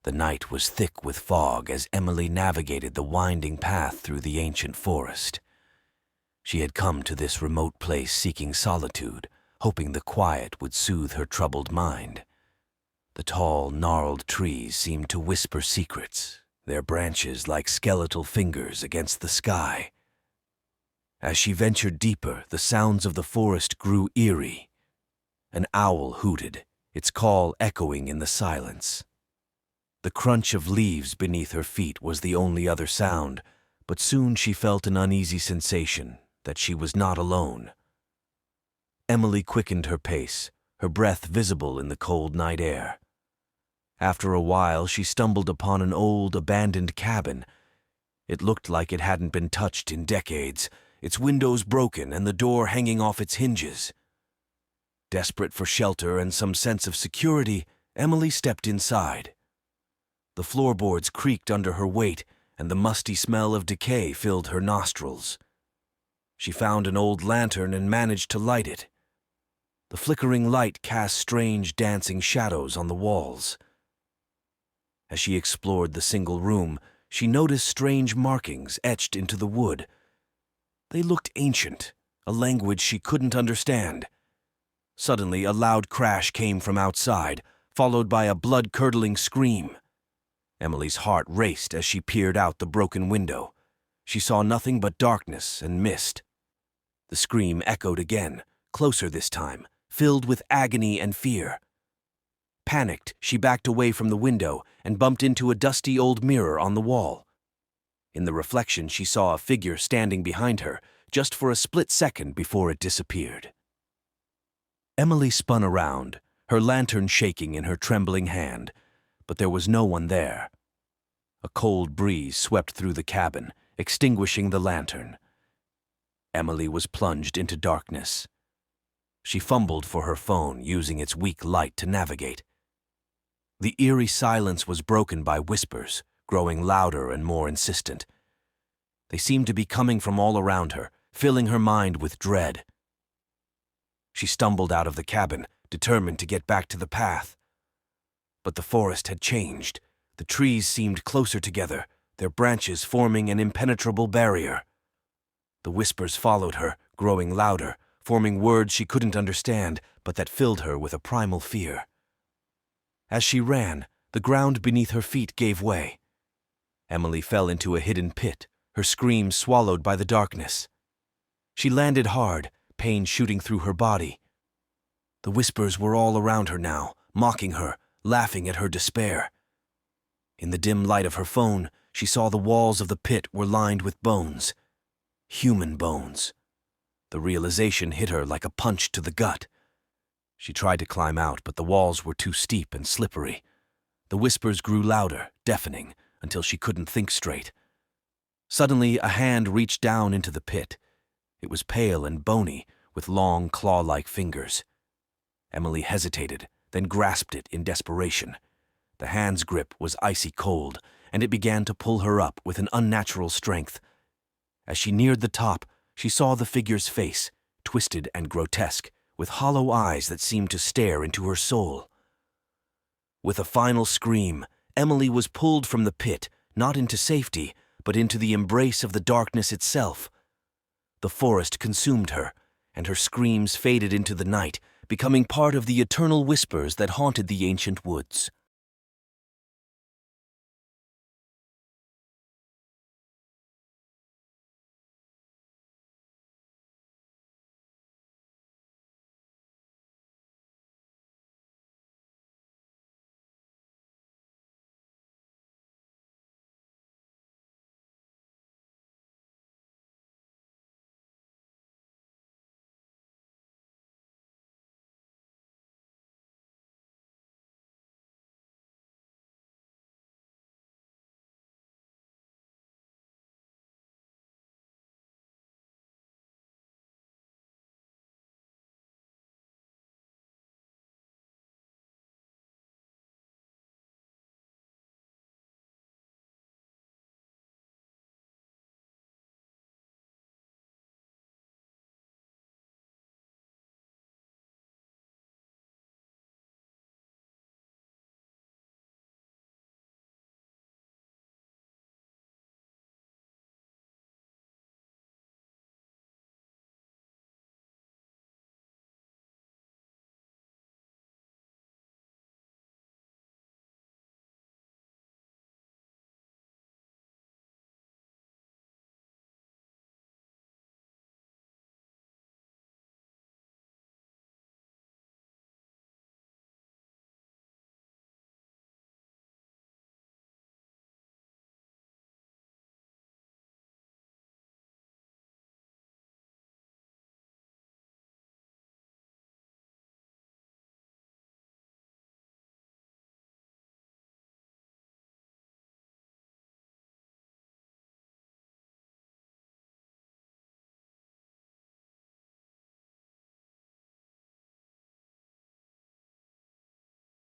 The night was thick with fog as Emily navigated the winding path through the ancient forest. She had come to this remote place seeking solitude, hoping the quiet would soothe her troubled mind. The tall, gnarled trees seemed to whisper secrets, their branches like skeletal fingers against the sky. As she ventured deeper, the sounds of the forest grew eerie. An owl hooted, its call echoing in the silence. The crunch of leaves beneath her feet was the only other sound, but soon she felt an uneasy sensation that she was not alone. Emily quickened her pace, her breath visible in the cold night air. After a while, she stumbled upon an old, abandoned cabin. It looked like it hadn't been touched in decades, its windows broken and the door hanging off its hinges. Desperate for shelter and some sense of security, Emily stepped inside. The floorboards creaked under her weight, and the musty smell of decay filled her nostrils. She found an old lantern and managed to light it. The flickering light cast strange, dancing shadows on the walls. As she explored the single room, she noticed strange markings etched into the wood. They looked ancient, a language she couldn't understand. Suddenly, a loud crash came from outside, followed by a blood-curdling scream. Emily's heart raced as she peered out the broken window. She saw nothing but darkness and mist. The scream echoed again, closer this time, filled with agony and fear. Panicked, she backed away from the window and bumped into a dusty old mirror on the wall. In the reflection, she saw a figure standing behind her, just for a split second before it disappeared. Emily spun around, her lantern shaking in her trembling hand, but there was no one there. A cold breeze swept through the cabin, extinguishing the lantern. Emily was plunged into darkness. She fumbled for her phone, using its weak light to navigate. The eerie silence was broken by whispers, growing louder and more insistent. They seemed to be coming from all around her, filling her mind with dread. She stumbled out of the cabin, determined to get back to the path. But the forest had changed. The trees seemed closer together, their branches forming an impenetrable barrier. The whispers followed her, growing louder, forming words she couldn't understand, but that filled her with a primal fear. As she ran, the ground beneath her feet gave way. Emily fell into a hidden pit, her screams swallowed by the darkness. She landed hard, pain shooting through her body. The whispers were all around her now, mocking her, laughing at her despair. In the dim light of her phone, she saw the walls of the pit were lined with bones. Human bones. The realization hit her like a punch to the gut. She tried to climb out, but the walls were too steep and slippery. The whispers grew louder, deafening, until she couldn't think straight. Suddenly, a hand reached down into the pit. It was pale and bony, with long, claw-like fingers. Emily hesitated, then grasped it in desperation. The hand's grip was icy cold, and it began to pull her up with an unnatural strength. As she neared the top, she saw the figure's face, twisted and grotesque, with hollow eyes that seemed to stare into her soul. With a final scream, Emily was pulled from the pit, not into safety, but into the embrace of the darkness itself. The forest consumed her, and her screams faded into the night, becoming part of the eternal whispers that haunted the ancient woods.